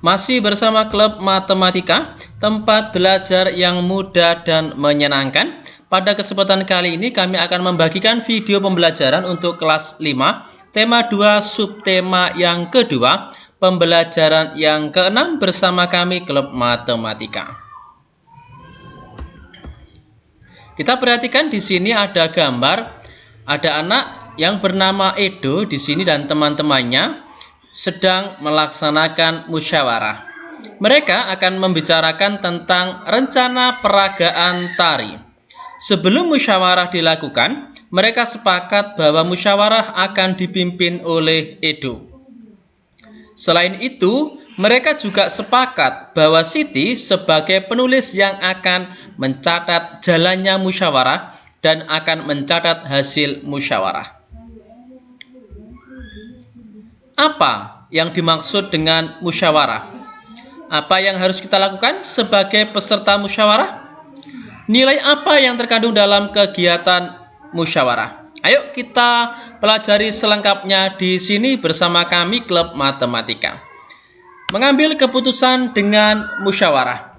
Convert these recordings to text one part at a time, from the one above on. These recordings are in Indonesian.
Masih bersama Klub Matematika, tempat belajar yang mudah dan menyenangkan. Pada kesempatan kali ini kami akan membagikan video pembelajaran untuk kelas 5, tema 2, subtema yang kedua, pembelajaran yang ke-6 bersama kami Klub Matematika. Kita perhatikan di sini ada gambar, ada anak yang bernama Edo di sini dan teman-temannya sedang melaksanakan musyawarah. Mereka akan membicarakan tentang rencana peragaan tari. Sebelum musyawarah dilakukan, mereka sepakat bahwa musyawarah akan dipimpin oleh Edo. Selain itu, mereka juga sepakat bahwa Siti sebagai penulis yang akan mencatat jalannya musyawarah dan akan mencatat hasil musyawarah. Apa yang dimaksud dengan musyawarah? Apa yang harus kita lakukan sebagai peserta musyawarah? Nilai apa yang terkandung dalam kegiatan musyawarah? Ayo kita pelajari selengkapnya di sini bersama kami Klub Matematika. Mengambil keputusan dengan musyawarah.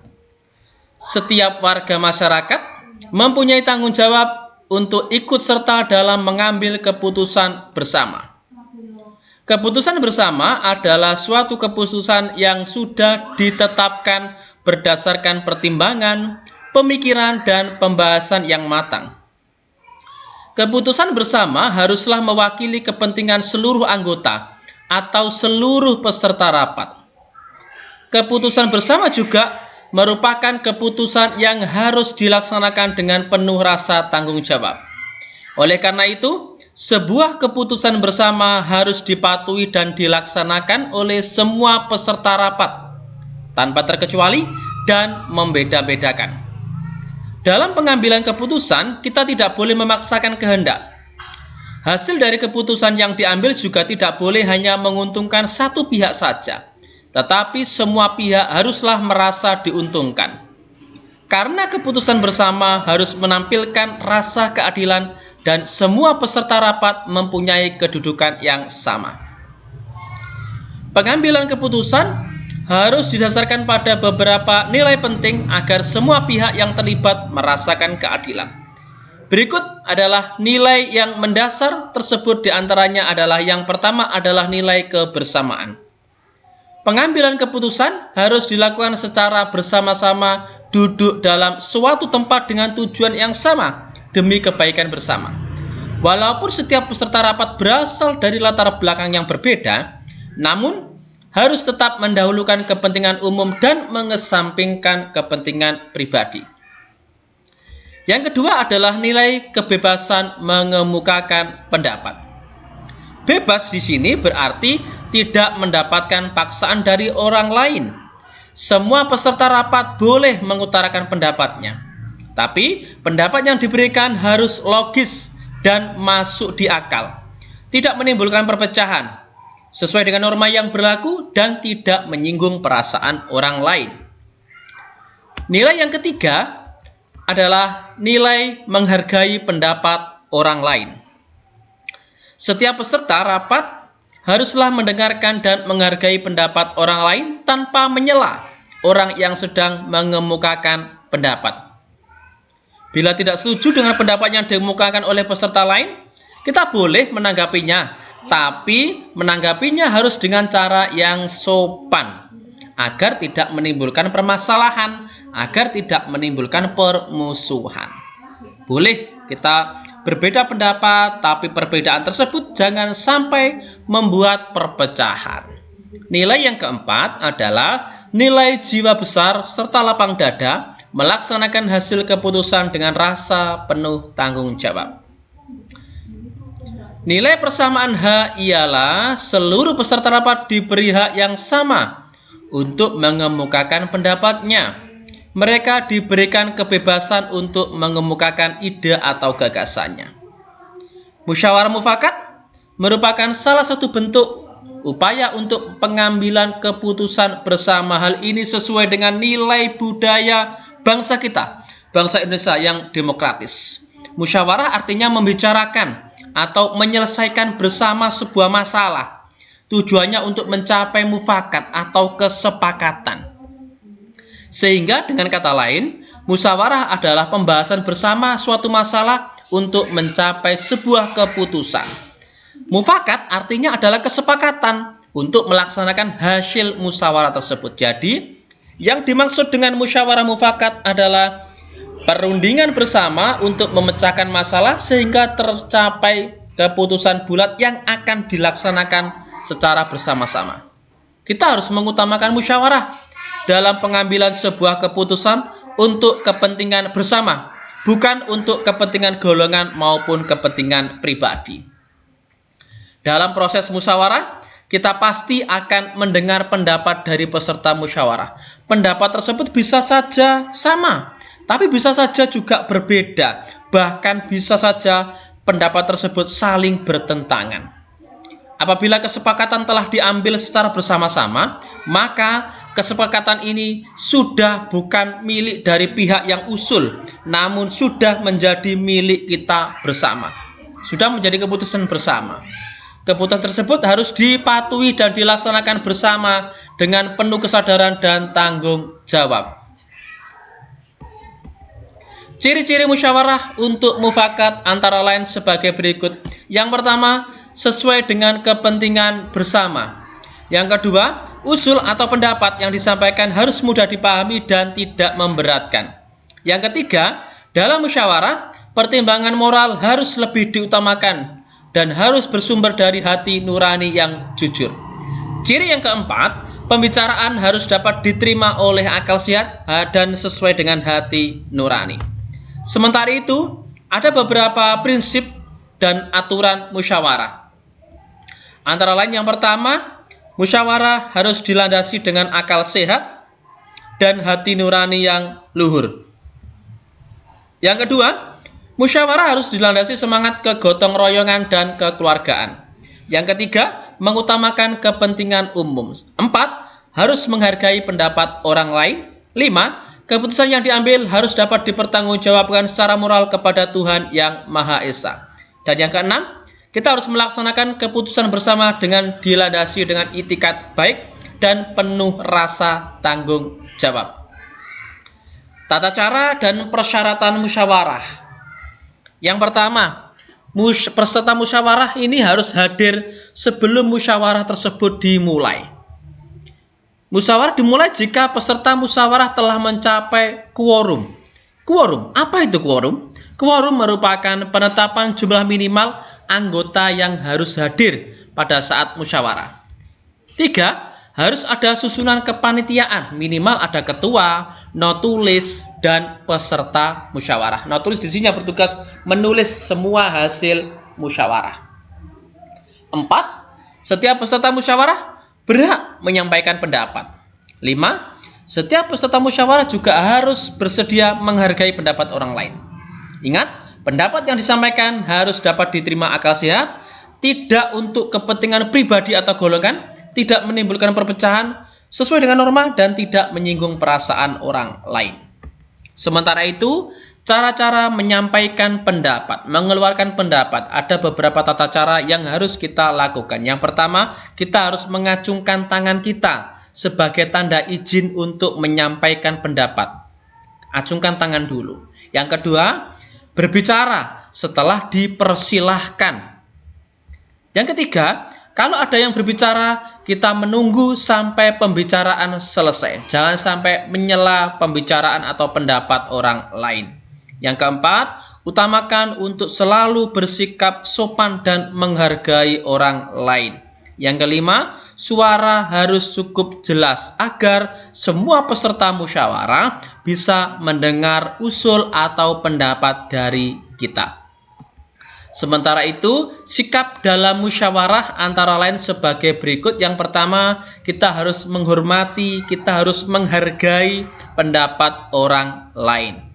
Setiap warga masyarakat mempunyai tanggung jawab untuk ikut serta dalam mengambil keputusan bersama. Keputusan bersama adalah suatu keputusan yang sudah ditetapkan berdasarkan pertimbangan, pemikiran, dan pembahasan yang matang. Keputusan bersama haruslah mewakili kepentingan seluruh anggota atau seluruh peserta rapat. Keputusan bersama juga merupakan keputusan yang harus dilaksanakan dengan penuh rasa tanggung jawab. Oleh karena itu, sebuah keputusan bersama harus dipatuhi dan dilaksanakan oleh semua peserta rapat, tanpa terkecuali dan membeda-bedakan. Dalam pengambilan keputusan, kita tidak boleh memaksakan kehendak. Hasil dari keputusan yang diambil juga tidak boleh hanya menguntungkan satu pihak saja, tetapi semua pihak haruslah merasa diuntungkan. Karena keputusan bersama harus menampilkan rasa keadilan dan semua peserta rapat mempunyai kedudukan yang sama. Pengambilan keputusan harus didasarkan pada beberapa nilai penting agar semua pihak yang terlibat merasakan keadilan. Berikut adalah nilai yang mendasar tersebut, diantaranya adalah yang pertama adalah nilai kebersamaan. Pengambilan keputusan harus dilakukan secara bersama-sama, duduk dalam suatu tempat dengan tujuan yang sama demi kebaikan bersama. Walaupun setiap peserta rapat berasal dari latar belakang yang berbeda, namun harus tetap mendahulukan kepentingan umum dan mengesampingkan kepentingan pribadi. Yang kedua adalah nilai kebebasan mengemukakan pendapat. Bebas di sini berarti tidak mendapatkan paksaan dari orang lain. Semua peserta rapat boleh mengutarakan pendapatnya, tapi pendapat yang diberikan harus logis dan masuk di akal, tidak menimbulkan perpecahan, sesuai dengan norma yang berlaku dan tidak menyinggung perasaan orang lain. Nilai yang ketiga adalah nilai menghargai pendapat orang lain. Setiap peserta rapat haruslah mendengarkan dan menghargai pendapat orang lain tanpa menyela orang yang sedang mengemukakan pendapat. Bila tidak setuju dengan pendapat yang dikemukakan oleh peserta lain, kita boleh menanggapinya, tapi menanggapinya harus dengan cara yang sopan, agar tidak menimbulkan permasalahan, agar tidak menimbulkan permusuhan. Boleh kita berbeda pendapat, tapi perbedaan tersebut jangan sampai membuat perpecahan. Nilai yang keempat adalah nilai jiwa besar serta lapang dada melaksanakan hasil keputusan dengan rasa penuh tanggung jawab. Nilai persamaan hak ialah seluruh peserta rapat diberi hak yang sama untuk mengemukakan pendapatnya. Mereka diberikan kebebasan untuk mengemukakan ide atau gagasannya. Musyawarah mufakat merupakan salah satu bentuk upaya untuk pengambilan keputusan bersama. Hal ini sesuai dengan nilai budaya bangsa kita, bangsa Indonesia yang demokratis. Musyawarah artinya membicarakan atau menyelesaikan bersama sebuah masalah. tujuannya untuk mencapai mufakat atau kesepakatan. Sehingga dengan kata lain, musyawarah adalah pembahasan bersama suatu masalah untuk mencapai sebuah keputusan. Mufakat artinya adalah kesepakatan untuk melaksanakan hasil musyawarah tersebut. Jadi, yang dimaksud dengan musyawarah mufakat adalah perundingan bersama untuk memecahkan masalah sehingga tercapai keputusan bulat yang akan dilaksanakan secara bersama-sama. Kita harus mengutamakan musyawarah dalam pengambilan sebuah keputusan untuk kepentingan bersama, bukan untuk kepentingan golongan maupun kepentingan pribadi. Dalam proses musyawarah, kita pasti akan mendengar pendapat dari peserta musyawarah. Pendapat tersebut bisa saja sama, tapi bisa saja juga berbeda. Bahkan bisa saja pendapat tersebut saling bertentangan. Apabila kesepakatan telah diambil secara bersama-sama, maka kesepakatan ini sudah bukan milik dari pihak yang usul, namun sudah menjadi milik kita bersama. Sudah menjadi keputusan bersama. Keputusan tersebut harus dipatuhi dan dilaksanakan bersama dengan penuh kesadaran dan tanggung jawab. Ciri-ciri musyawarah untuk mufakat antara lain sebagai berikut. Yang pertama, sesuai dengan kepentingan bersama. Yang kedua, usul atau pendapat yang disampaikan harus mudah dipahami dan tidak memberatkan. Yang ketiga, dalam musyawarah, pertimbangan moral harus lebih diutamakan dan harus bersumber dari hati nurani yang jujur. Ciri yang keempat, pembicaraan harus dapat diterima oleh akal sehat dan sesuai dengan hati nurani. Sementara itu, ada beberapa prinsip dan aturan musyawarah. Antara lain yang pertama, musyawarah harus dilandasi dengan akal sehat dan hati nurani yang luhur. Yang kedua, musyawarah harus dilandasi semangat kegotong royongan dan kekeluargaan. Yang ketiga, mengutamakan kepentingan umum. 4, harus menghargai pendapat orang lain. 5, keputusan yang diambil harus dapat dipertanggungjawabkan secara moral kepada Tuhan yang Maha Esa. Dan yang keenam, kita harus melaksanakan keputusan bersama dengan dilandasi dengan itikat baik dan penuh rasa tanggung jawab. Tata cara dan persyaratan musyawarah. Yang pertama, peserta musyawarah ini harus hadir sebelum musyawarah tersebut dimulai. Musyawarah dimulai jika peserta musyawarah telah mencapai quorum. Quorum, apa itu quorum? Quorum merupakan penetapan jumlah minimal anggota yang harus hadir pada saat musyawarah. 3, harus ada susunan kepanitiaan, minimal ada ketua, notulis, dan peserta musyawarah. Notulis di sini bertugas menulis semua hasil musyawarah. 4, setiap peserta musyawarah berhak menyampaikan pendapat. 5, setiap peserta musyawarah juga harus bersedia menghargai pendapat orang lain. Ingat, pendapat yang disampaikan harus dapat diterima akal sehat, tidak untuk kepentingan pribadi atau golongan, tidak menimbulkan perpecahan, sesuai dengan norma, dan tidak menyinggung perasaan orang lain. Sementara itu, cara-cara menyampaikan pendapat, mengeluarkan pendapat, ada beberapa tata cara yang harus kita lakukan. Yang pertama, kita harus mengacungkan tangan kita sebagai tanda izin untuk menyampaikan pendapat. Acungkan tangan dulu. Yang kedua, berbicara setelah dipersilahkan. Yang ketiga, kalau ada yang berbicara, kita menunggu sampai pembicaraan selesai. Jangan sampai menyela pembicaraan atau pendapat orang lain. Yang keempat, utamakan untuk selalu bersikap sopan dan menghargai orang lain. Yang kelima, suara harus cukup jelas agar semua peserta musyawarah bisa mendengar usul atau pendapat dari kita. Sementara itu, sikap dalam musyawarah antara lain sebagai berikut. Yang pertama, kita harus menghormati, kita harus menghargai pendapat orang lain.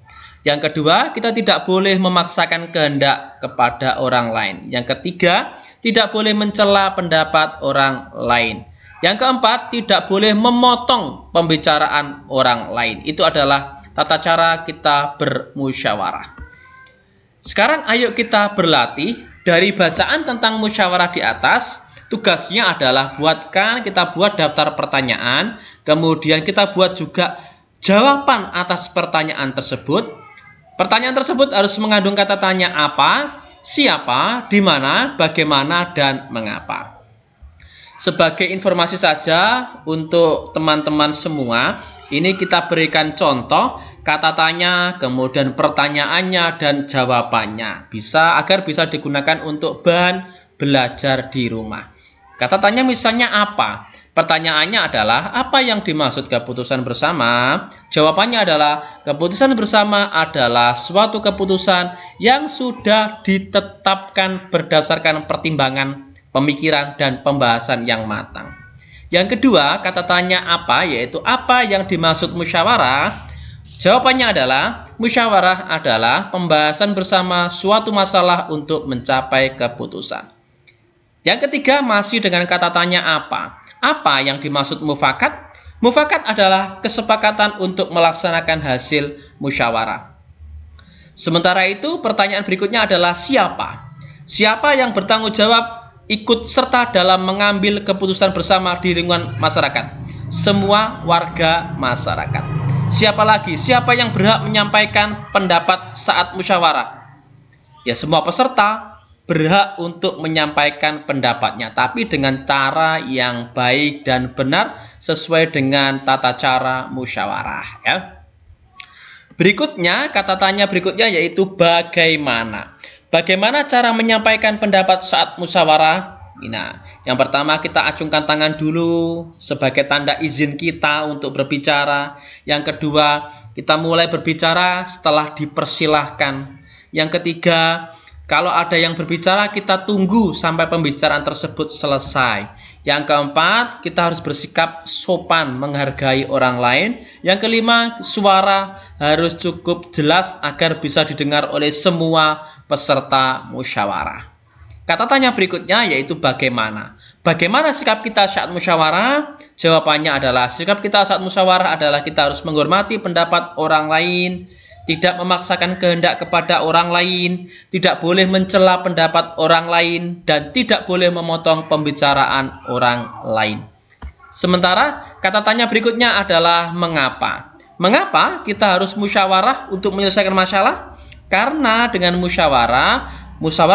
Yang kedua, kita tidak boleh memaksakan kehendak kepada orang lain. Yang ketiga, tidak boleh mencela pendapat orang lain. Yang keempat, tidak boleh memotong pembicaraan orang lain. Itu adalah tata cara kita bermusyawarah. Sekarang ayo kita berlatih dari bacaan tentang musyawarah di atas Tugasnya adalah kita buat daftar pertanyaan, kemudian kita buat juga jawaban atas pertanyaan tersebut. Pertanyaan tersebut harus mengandung kata tanya apa, siapa, di mana, bagaimana, dan mengapa. Sebagai informasi saja untuk teman-teman semua, ini kita berikan contoh kata tanya, kemudian pertanyaannya dan jawabannya. Agar bisa digunakan untuk bahan belajar di rumah. Kata tanya misalnya apa? Pertanyaannya adalah apa yang dimaksud keputusan bersama? Jawabannya adalah keputusan bersama adalah suatu keputusan yang sudah ditetapkan berdasarkan pertimbangan, pemikiran, dan pembahasan yang matang. Yang kedua, kata tanya apa, yaitu apa yang dimaksud musyawarah? Jawabannya adalah musyawarah adalah pembahasan bersama suatu masalah untuk mencapai keputusan. Yang ketiga masih dengan kata tanya apa. Apa yang dimaksud mufakat? Mufakat adalah kesepakatan untuk melaksanakan hasil musyawarah. Sementara itu pertanyaan berikutnya adalah siapa? Siapa yang bertanggung jawab ikut serta dalam mengambil keputusan bersama di lingkungan masyarakat? Semua warga masyarakat. Siapa lagi? Siapa yang berhak menyampaikan pendapat saat musyawarah? Ya, semua peserta berhak untuk menyampaikan pendapatnya, tapi dengan cara yang baik dan benar sesuai dengan tata cara musyawarah, ya. Berikutnya, kata tanya berikutnya yaitu bagaimana. Bagaimana cara menyampaikan pendapat saat musyawarah? Nah, yang pertama kita acungkan tangan dulu sebagai tanda izin kita untuk berbicara. Yang kedua, kita mulai berbicara setelah dipersilahkan. Yang ketiga, kalau ada yang berbicara, kita tunggu sampai pembicaraan tersebut selesai. Yang keempat, kita harus bersikap sopan menghargai orang lain. Yang kelima, suara harus cukup jelas agar bisa didengar oleh semua peserta musyawarah. Kata tanya berikutnya yaitu bagaimana. Bagaimana sikap kita saat musyawarah? Jawabannya adalah sikap kita saat musyawarah adalah kita harus menghormati pendapat orang lain, tidak memaksakan kehendak kepada orang lain, tidak boleh mencela pendapat orang lain, dan tidak boleh memotong pembicaraan orang lain. Sementara kata tanya berikutnya adalah mengapa. Mengapa kita harus musyawarah untuk menyelesaikan masalah? Karena dengan musyawarah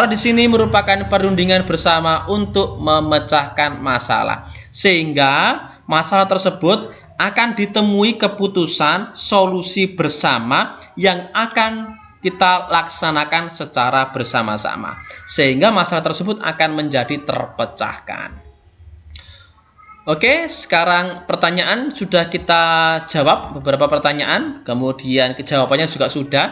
di sini merupakan perundingan bersama untuk memecahkan masalah. Sehingga masalah tersebut akan ditemui keputusan solusi bersama yang akan kita laksanakan secara bersama-sama. Sehingga masalah tersebut akan menjadi terpecahkan. Oke, sekarang pertanyaan sudah kita jawab, beberapa pertanyaan, kemudian jawabannya juga sudah.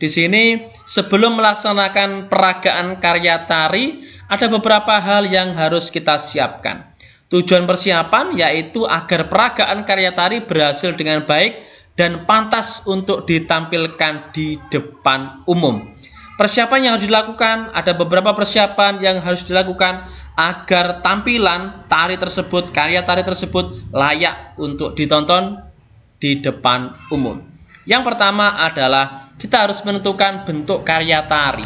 Di sini sebelum melaksanakan peragaan karya tari, ada beberapa hal yang harus kita siapkan. Tujuan persiapan yaitu agar peragaan karya tari berhasil dengan baik dan pantas untuk ditampilkan di depan umum. Persiapan yang harus dilakukan, ada beberapa persiapan yang harus dilakukan agar tampilan tari tersebut, karya tari tersebut layak untuk ditonton di depan umum. Yang pertama adalah kita harus menentukan bentuk karya tari.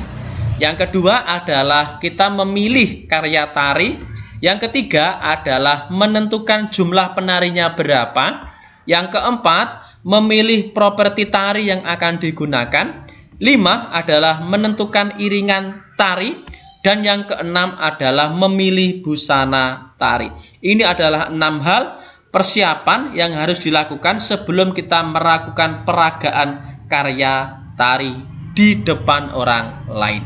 Yang kedua adalah kita memilih karya tari. Yang ketiga adalah menentukan jumlah penarinya berapa. Yang keempat, memilih properti tari yang akan digunakan. 5 adalah menentukan iringan tari. Dan yang keenam adalah memilih busana tari. Ini adalah 6 hal persiapan yang harus dilakukan sebelum kita melakukan peragaan karya tari di depan orang lain.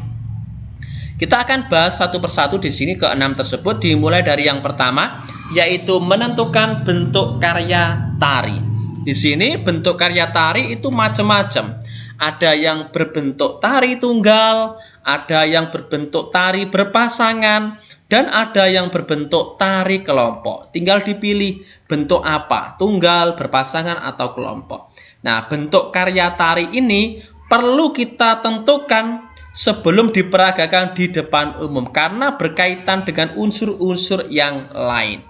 Kita akan bahas satu persatu di sini ke-6 tersebut, dimulai dari yang pertama yaitu menentukan bentuk karya tari. Di sini bentuk karya tari itu macam-macam. Ada yang berbentuk tari tunggal, ada yang berbentuk tari berpasangan, dan ada yang berbentuk tari kelompok. Tinggal dipilih bentuk apa, tunggal, berpasangan, atau kelompok. Nah, bentuk karya tari ini perlu kita tentukan sebelum diperagakan di depan umum karena berkaitan dengan unsur-unsur yang lain.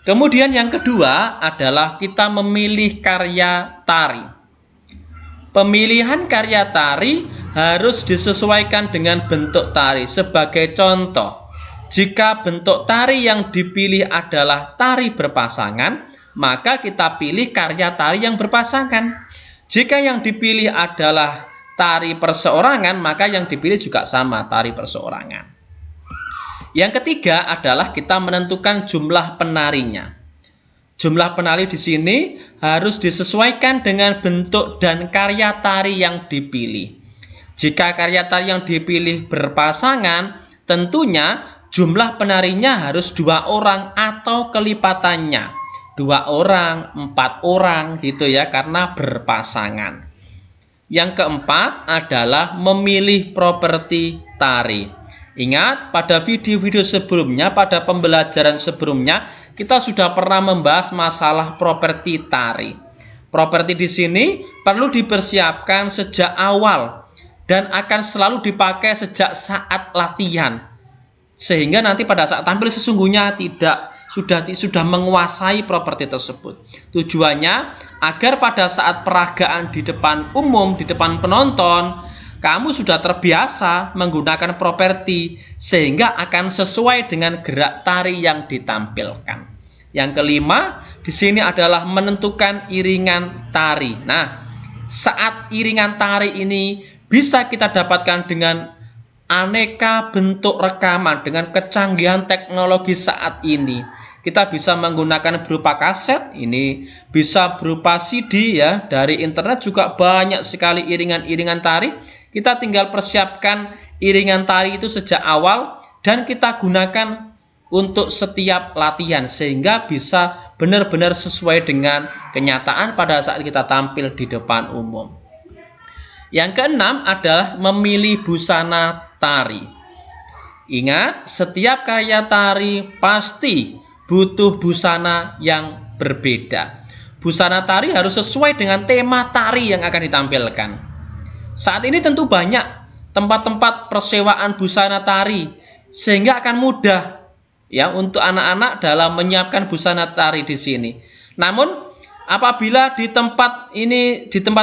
Kemudian yang kedua adalah kita memilih karya tari. Pemilihan karya tari harus disesuaikan dengan bentuk tari. Sebagai contoh, Jika bentuk tari yang dipilih adalah tari berpasangan, maka kita pilih karya tari yang berpasangan. Jika yang dipilih adalah tari perseorangan, maka yang dipilih juga sama, tari perseorangan. Yang ketiga adalah kita menentukan jumlah penarinya. Jumlah penari di sini harus disesuaikan dengan bentuk dan karya tari yang dipilih. Jika karya tari yang dipilih berpasangan, tentunya jumlah penarinya harus 2 orang atau kelipatannya. 2 orang, 4 orang gitu ya, karena berpasangan. Yang keempat adalah memilih properti tari. Ingat, pada video-video sebelumnya, pada pembelajaran sebelumnya, kita sudah pernah membahas masalah properti tari. Properti di sini perlu dipersiapkan sejak awal dan akan selalu dipakai sejak saat latihan. Sehingga nanti pada saat tampil sesungguhnya sudah menguasai properti tersebut. Tujuannya agar pada saat peragaan di depan umum, di depan penonton, kamu sudah terbiasa menggunakan properti sehingga akan sesuai dengan gerak tari yang ditampilkan. Yang kelima, di sini adalah menentukan iringan tari. Nah, saat iringan tari ini bisa kita dapatkan dengan aneka bentuk rekaman dengan kecanggihan teknologi saat ini. Kita bisa menggunakan berupa kaset, ini bisa berupa CD ya. Dari internet juga banyak sekali iringan-iringan tari. Kita tinggal persiapkan iringan tari itu sejak awal dan kita gunakan untuk setiap latihan sehingga bisa benar-benar sesuai dengan kenyataan pada saat kita tampil di depan umum. Yang keenam adalah memilih busana tari. Ingat, setiap karya tari pasti butuh busana yang berbeda. Busana tari harus sesuai dengan tema tari yang akan ditampilkan. Saat ini tentu banyak tempat-tempat persewaan busana tari, sehingga akan mudah ya untuk anak-anak dalam menyiapkan busana tari di sini. Namun apabila di tempat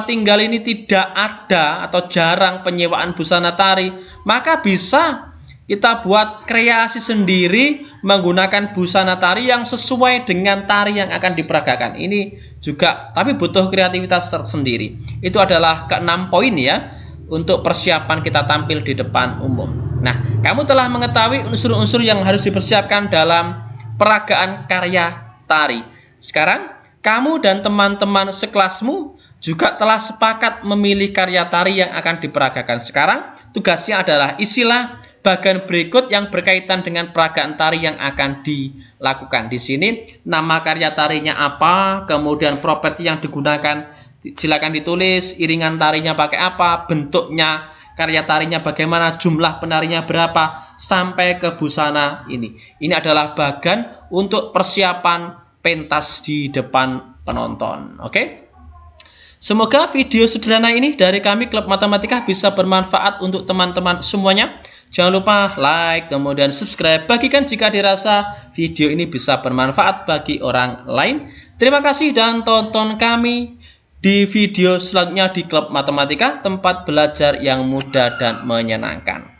tinggal ini tidak ada atau jarang penyewaan busana tari, maka bisa kita buat kreasi sendiri menggunakan busana tari yang sesuai dengan tari yang akan diperagakan. Ini juga tapi butuh kreativitas tersendiri. Itu adalah ke-6 poin ya untuk persiapan kita tampil di depan umum. Nah, kamu telah mengetahui unsur-unsur yang harus dipersiapkan dalam peragaan karya tari. Sekarang kamu dan teman-teman sekelasmu juga telah sepakat memilih karya tari yang akan diperagakan. Sekarang tugasnya adalah isilah bagian berikut yang berkaitan dengan peragaan tari yang akan dilakukan. Di sini nama karya tarinya apa, kemudian properti yang digunakan, silakan ditulis, iringan tarinya pakai apa, bentuknya, karya tarinya bagaimana, jumlah penarinya berapa, sampai ke busana ini. Ini adalah bagian untuk persiapan pentas di depan penonton. Oke? Semoga video sederhana ini dari kami Klub Matematika bisa bermanfaat untuk teman-teman semuanya. Jangan lupa like, kemudian subscribe, bagikan jika dirasa video ini bisa bermanfaat bagi orang lain. Terima kasih dan tonton kami di video selanjutnya di Klub Matematika, tempat belajar yang mudah dan menyenangkan.